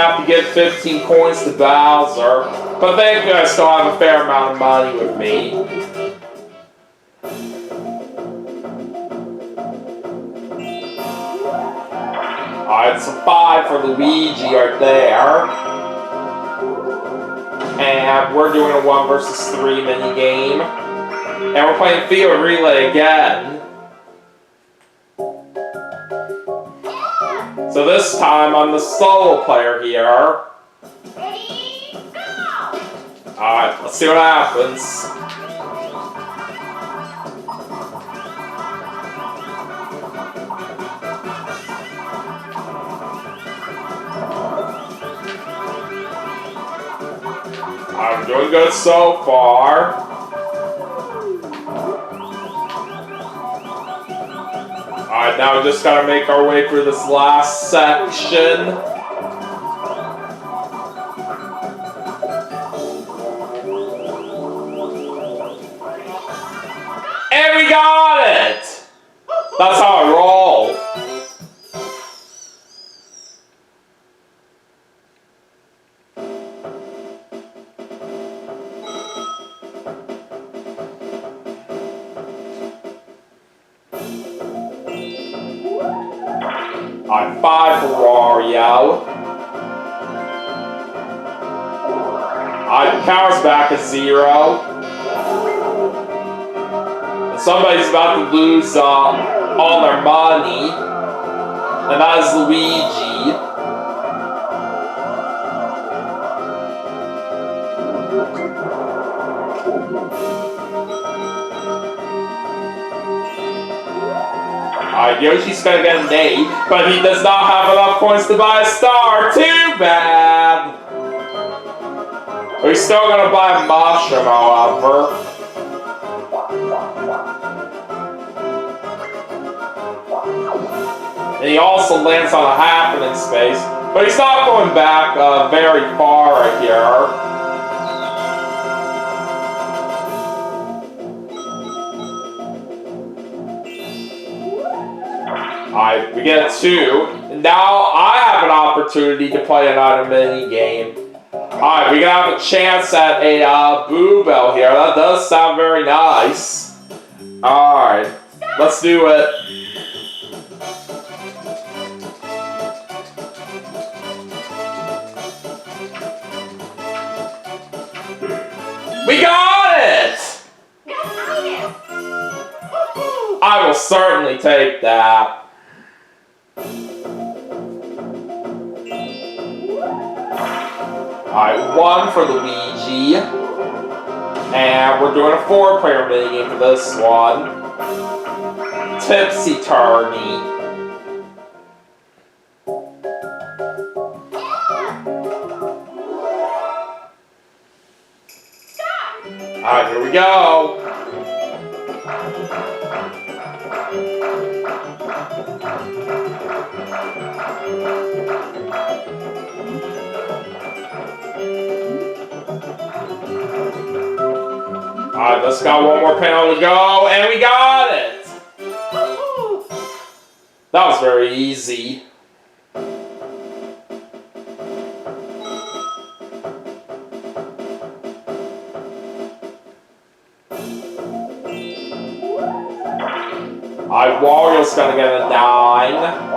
have to get 15 coins to Bowser, but thankfully I still have a fair amount of money with me. Alright, it's a 5 for Luigi right there. And we're doing a 1 versus 3 mini game. And we're playing Field Relay again. So this time I'm the solo player here. Ready, go! Alright, let's see what happens. I'm doing good so far. Alright, now we just gotta make our way through this last section. And we got it! That's how I roll. I'm 5 for Wario. Power's back at 0. And somebody's about to lose all their money. And that is Luigi. Yoshi's gonna get an 8, but he does not have enough coins to buy a star. Too bad. He's still gonna buy a mushroom, however. And he also lands on a happening space, but he's not going back very far right here. Alright, we get 2. And now I have an opportunity to play another mini game. Alright, we have a chance at a Boo Bell here. That does sound very nice. Alright, let's do it. We got it! I will certainly take that. Alright, 1 for Luigi. And we're doing a 4-player minigame for this one. Tipsy Turny. Alright, here we go. Alright, let's got one more panel to go, and we got it! That was very easy. Alright, Wario's gonna get a 9.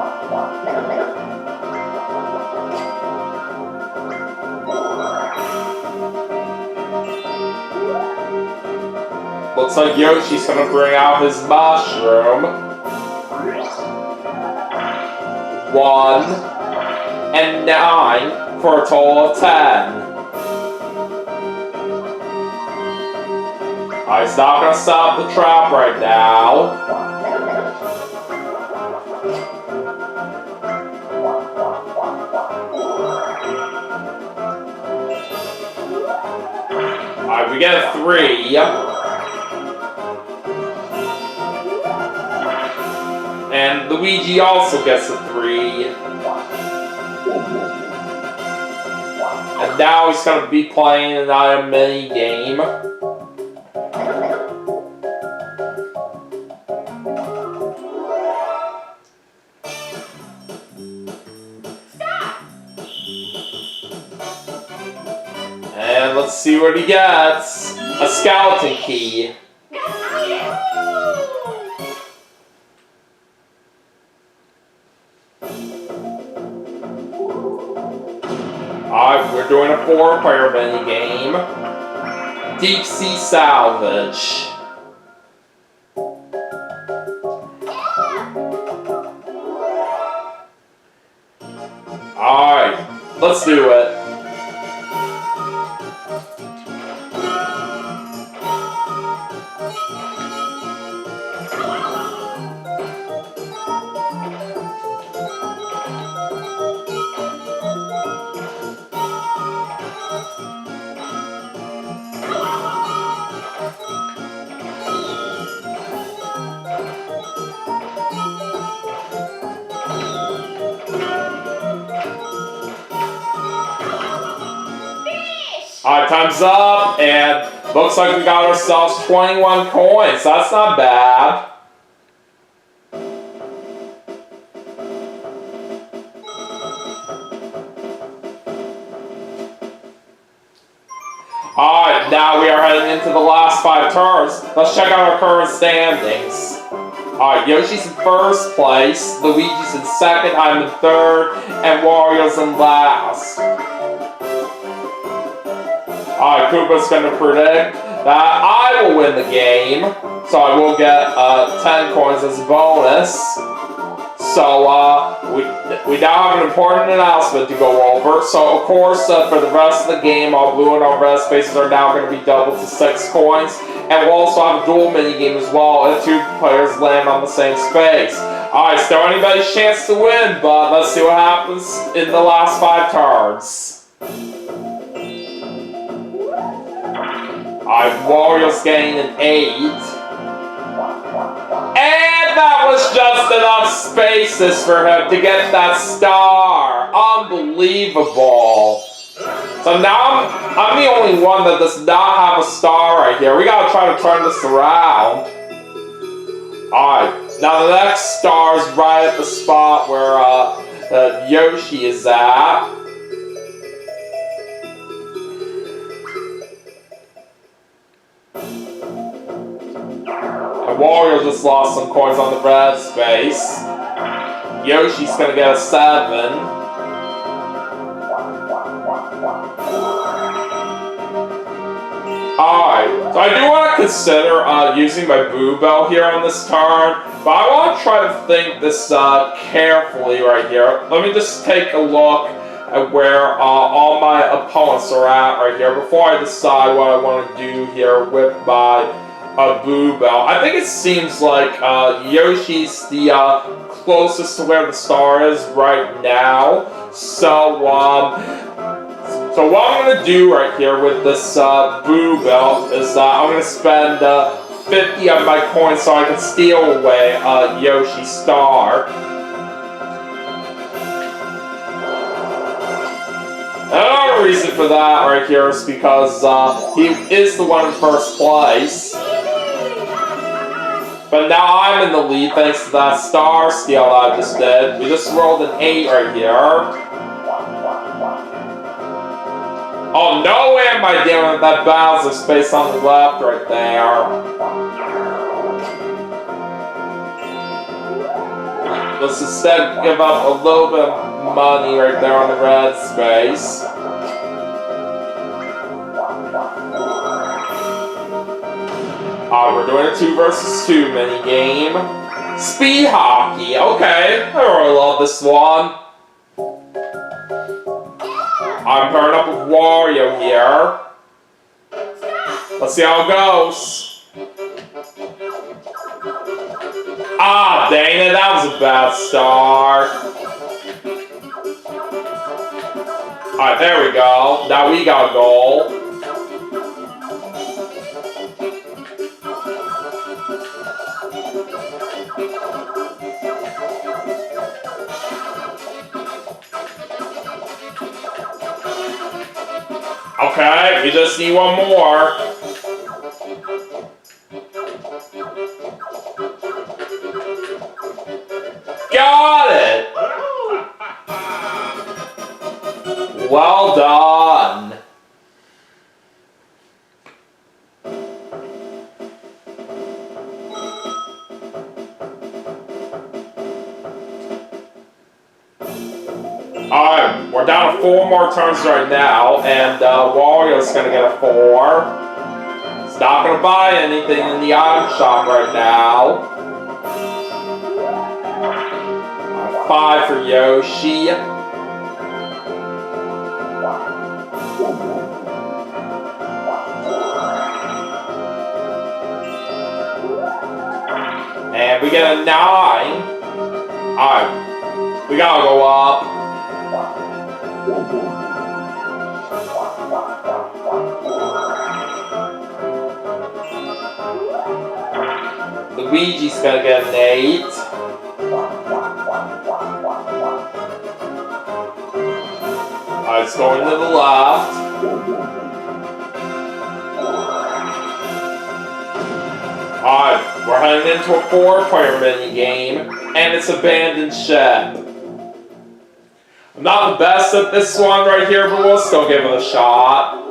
Looks like Yoshi's gonna bring out his mushroom. 1 and 9 for a total of 10. He's not gonna stop the trap right now. Alright, we get a 3. And Luigi also gets a 3. And now he's going to be playing another mini game. And let's see what he gets. A skeleton key. Alright, we're doing a 4-player mini game. Deep Sea Salvage. Alright, let's do it. Alright, time's up, and looks like we got ourselves 21 coins. That's not bad. Alright, now we are heading into the last 5 turns. Let's check out our current standings. Alright, Yoshi's in first place, Luigi's in second, I'm in third, and Wario's in last. Alright, Koopa's going to predict that I will win the game, so I will get 10 coins as a bonus. So, we now have an important announcement to go over. So, of course, for the rest of the game, all blue and all red spaces are now going to be doubled to 6 coins. And we'll also have a dual minigame as well, if 2 players land on the same space. Alright, still anybody's chance to win, but let's see what happens in the last 5 turns. Alright, Wario's getting an 8. And that was just enough spaces for him to get that star. Unbelievable. So now I'm the only one that does not have a star right here. We gotta try to turn this around. Alright, now the next star is right at the spot where Yoshi is at. And Wario just lost some coins on the red space. Yoshi's gonna get a 7. Alright, so I do want to consider using my Boo Bell here on this turn, but I want to try to think this carefully right here. Let me just take a look at where all my opponents are at right here before I decide what I want to do here with my Boo Bell. I think it seems like Yoshi's the closest to where the star is right now. So what I'm going to do right here with this Boo Bell is I'm going to spend 50 of my coins so I can steal away Yoshi's star. Another reason for that right here is because he is the one in first place. But now I'm in the lead thanks to that star steal I just did. We just rolled an 8 right here. Oh, no way am I dealing with that Bowser space on the left right there. Let's instead give up a little bit of money right there on the red space. We're doing a 2 versus 2 mini game. Speed hockey, okay. I really love this one. I'm pairing up with Wario here. Let's see how it goes. Ah, dang it, that was a bad start. Alright, there we go. Now we got a goal. Okay, we just need one more. Got it! Well done. Alright, we're down to 4 more turns right now, and Wario's gonna get a 4. He's not gonna buy anything in the item shop right now. 5 for Yoshi. And we get a 9. Alright, we gotta go up. Luigi's gonna get an 8. Alright, it's going to the left. Alright, we're heading into a 4-player mini game, and it's Abandoned Ship. I'm not the best at this one right here, but we'll still give it a shot.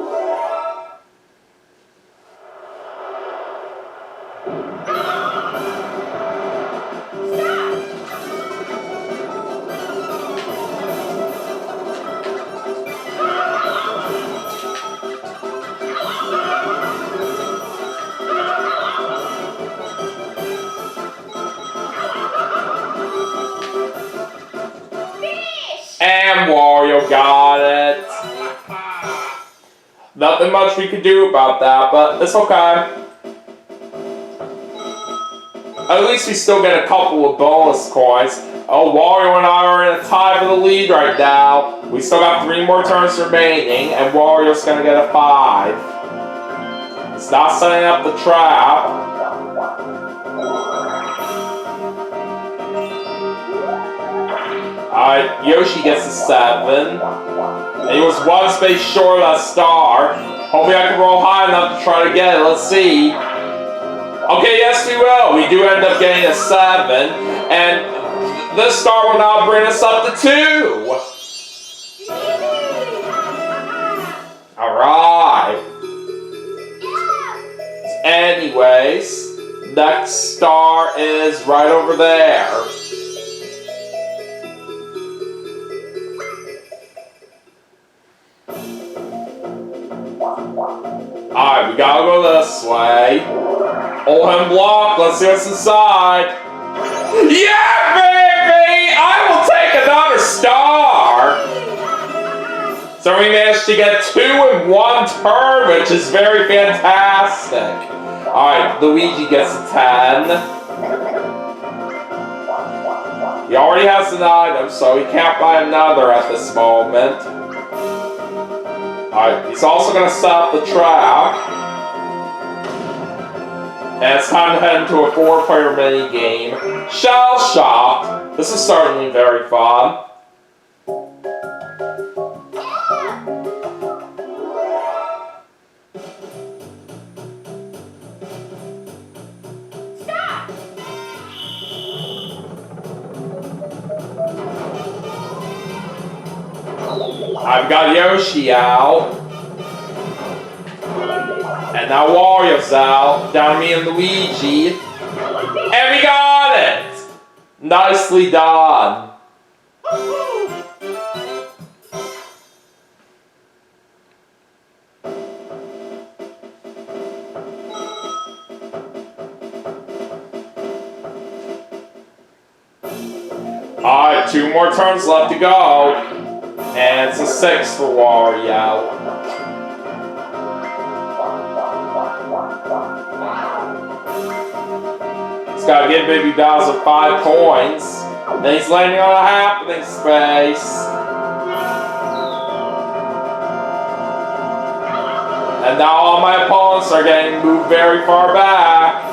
And Wario got it. Nothing much we could do about that, but it's okay. At least we still get a couple of bonus coins. Oh, Wario and I are in a tie for the lead right now. We still got 3 more turns remaining, and Wario's gonna get a 5. It's not setting up the trap. Alright, Yoshi gets a 7. And he was 1 space short of that star. Hopefully I can roll high enough to try to get it. Let's see. Okay, yes we will. We do end up getting a 7. And this star will now bring us up to 2. Alright. Anyways, next star is right over there. Alright, we gotta go this way. Old block, let's see what's inside. Yeah, baby! I will take another star! So we managed to get 2 in 1 turn, which is very fantastic. Alright, Luigi gets a 10. He already has an item, so he can't buy another at this moment. Alright, he's also going to set up the trap. And it's time to head into a 4-player mini game. Shell Shock. This is certainly very fun. I've got Yoshi out. And now Wario's out. Down to me and Luigi. And we got it! Nicely done. Alright, 2 more turns left to go. And it's a 6 for Wario. He's got to give Baby Bowser 5 coins. And he's landing on a happening space. And now all my opponents are getting moved very far back.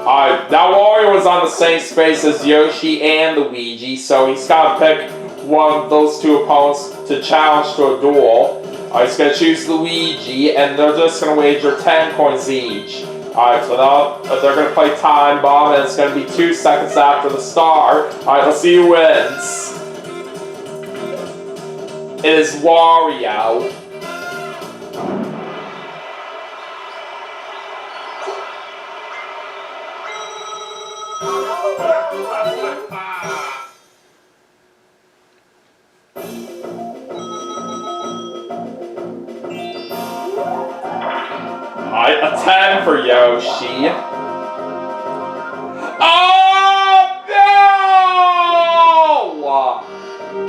Alright, now Wario was on the same space as Yoshi and Luigi, so he's got to pick one of those 2 opponents to challenge to a duel. Alright, he's going to choose Luigi, and they're just going to wager 10 coins each. Alright, so now they're going to play Time Bomb, and it's going to be 2 seconds after the start. Alright, let's see who wins. It is Wario. Alright, a 10 for Yoshi. Oh no!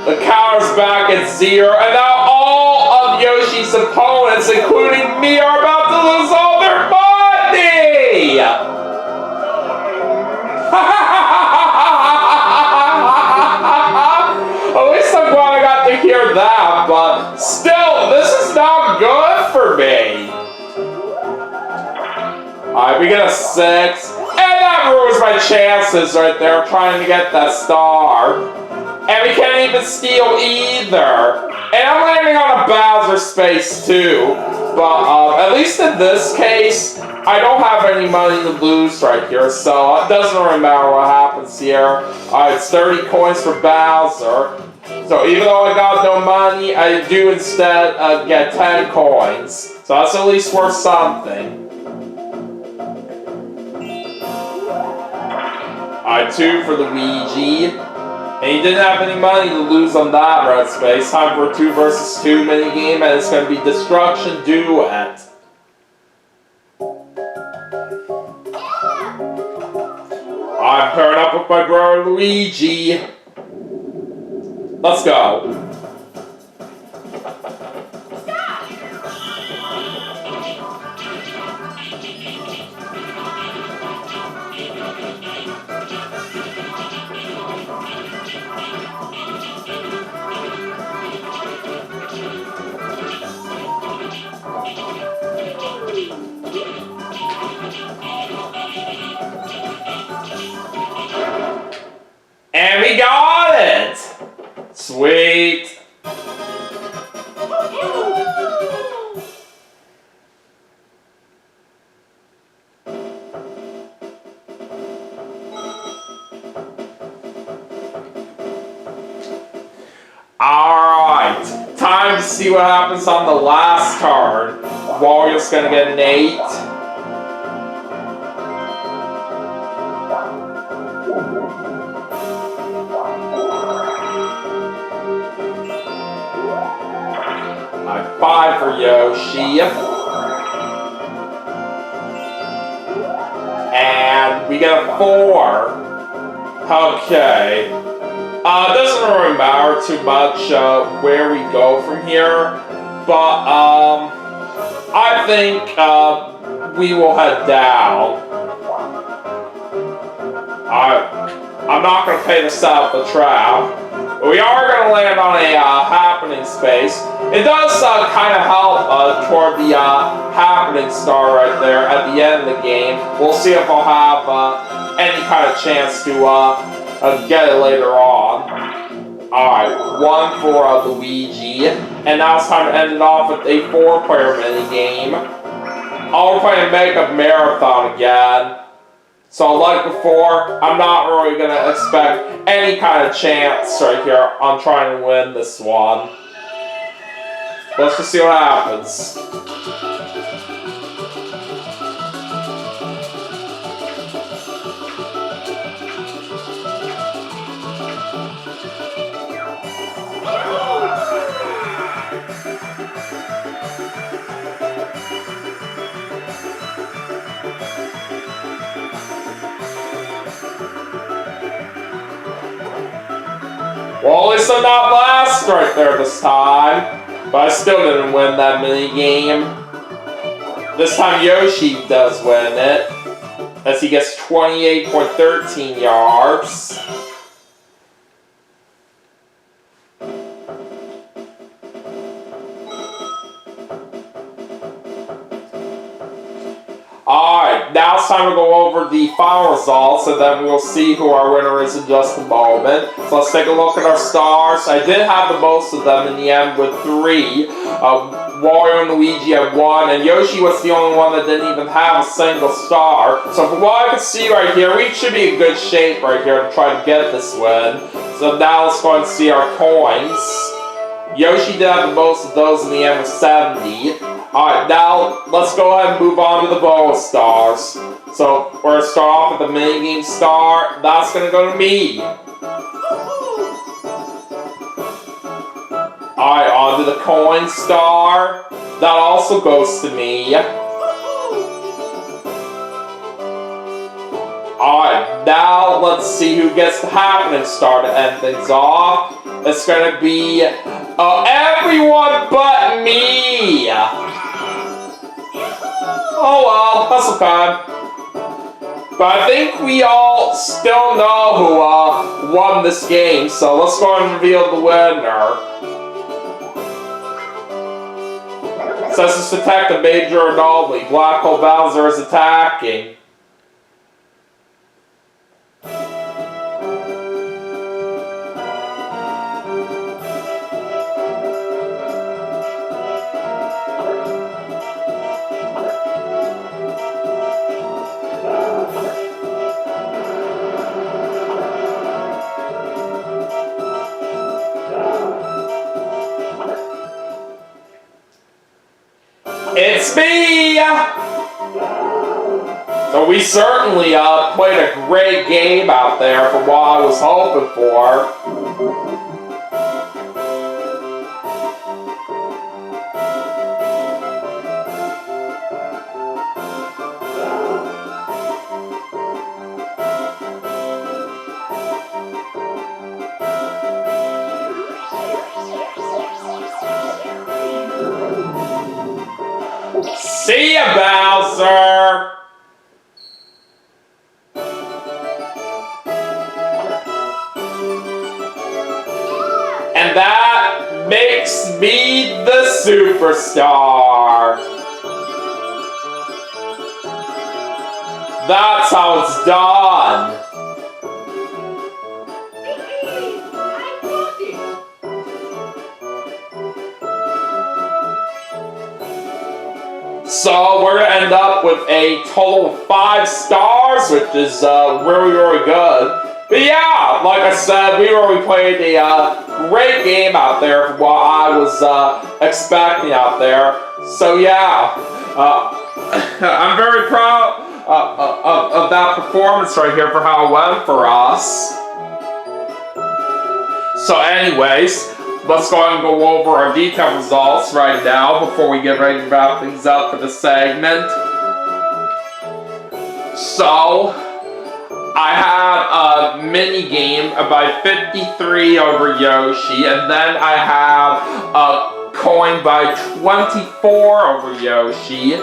The counter's back at 0, and now all of Yoshi's opponents, including me, are about to lose all their money! At least I'm glad I got to hear that, but still, this is not good for me. Alright, we get a 6. And that ruins my chances right there trying to get that star. And we can't even steal either. And I'm landing on a Bowser space too. But at least in this case, I don't have any money to lose right here. So it doesn't really matter what happens here. Alright, it's 30 coins for Bowser. So even though I got no money, I do instead get 10 coins. So that's at least worth something. Alright, 2 for Luigi. And he didn't have any money to lose on that red space. Time for a 2 versus 2 minigame, and it's going to be Destruction Duet. I'm pairing up with my brother Luigi. Let's go. And we got it! Sweet! Alright, time to see what happens on the last turn. Wario's gonna get an 8. Alright, 5 for Yoshi. And we get a 4. Okay. It doesn't really matter too much where we go from here, but I think we will head down. I'm not going to pay to set up the trap. We are going to land on a happening space. It does kind of help toward the happening star right there at the end of the game. We'll see if I'll have any kind of chance to get it later on. Alright, 1 for Luigi. And now it's time to end it off with a 4-player minigame. We're playing Make Up Marathon again. So like before, I'm not really going to expect any kind of chance right here on trying to win this one. Let's just see what happens. Well, at least I'm not last right there this time. But I still didn't win that minigame. This time Yoshi does win it, as he gets 28.13 yards. Alright, now it's time to go over the final results, and then we'll see who our winner is in just a moment. So let's take a look at our stars. I did have the most of them in the end with 3. Wario and Luigi had 1, and Yoshi was the only one that didn't even have a single star. So from what I can see right here, we should be in good shape right here to try to get this win. So now let's go and see our coins. Yoshi did have the most of those in the end with 70. Alright, now let's go ahead and move on to the bonus stars. So we're going to start off with the minigame star. That's going to go to me. Alright, on to the coin star. That also goes to me. Alright, now let's see who gets the happening star to end things off. It's going to be everyone but me. Oh well, that's okay. But I think we all still know who won this game, so let's go ahead and reveal the winner. Says it's Detective Major Anomaly. Black Hole Bowser is attacking. It's me! So we certainly played a great game out there from what I was hoping for. See ya, Bowser! And that makes me the superstar. That's how it's done. So we're gonna end up with a total of 5 stars, which is really, really good. But yeah, like I said, we really played a great game out there from what I was expecting out there. So yeah, I'm very proud of that performance right here for how it went for us. So anyways, let's go ahead and go over our detailed results right now before we get ready to wrap things up for the segment. So, I had a mini game by 53 over Yoshi, and then I have a coin by 24 over Yoshi.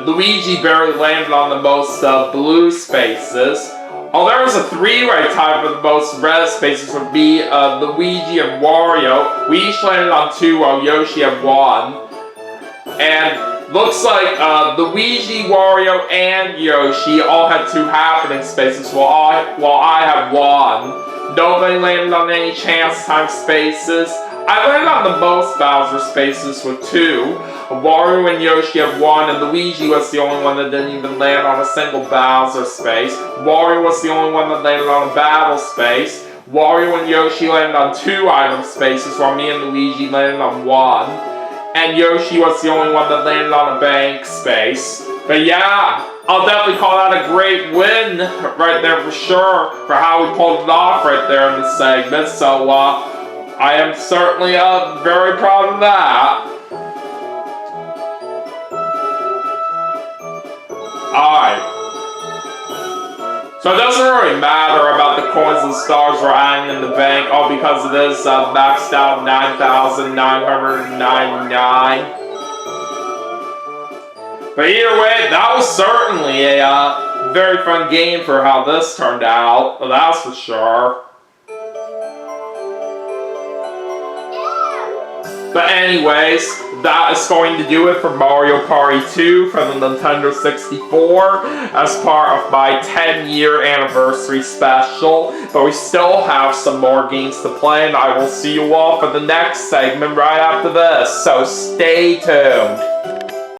Luigi barely landed on the most blue spaces. Oh, there was a 3-way tie for the most red spaces would be Luigi and Wario. We each landed on 2 while Yoshi had 1. And looks like Luigi, Wario, and Yoshi all had 2 happening spaces while I had 1. Nobody landed on any chance time spaces. I landed on the most Bowser spaces with 2. Wario and Yoshi have 1, and Luigi was the only one that didn't even land on a single Bowser space. Wario was the only one that landed on a battle space. Wario and Yoshi landed on 2 item spaces, while me and Luigi landed on 1. And Yoshi was the only one that landed on a bank space. But yeah, I'll definitely call that a great win right there for sure, for how we pulled it off right there in the segment. So, I am certainly very proud of that. Alright. So it doesn't really matter about the coins and stars we're adding in the bank, all because it is maxed out 9,999. But either way, that was certainly a very fun game for how this turned out, that's for sure. But anyways, that is going to do it for Mario Party 2 for the Nintendo 64 as part of my 10-year anniversary special. But we still have some more games to play, and I will see you all for the next segment right after this. So stay tuned.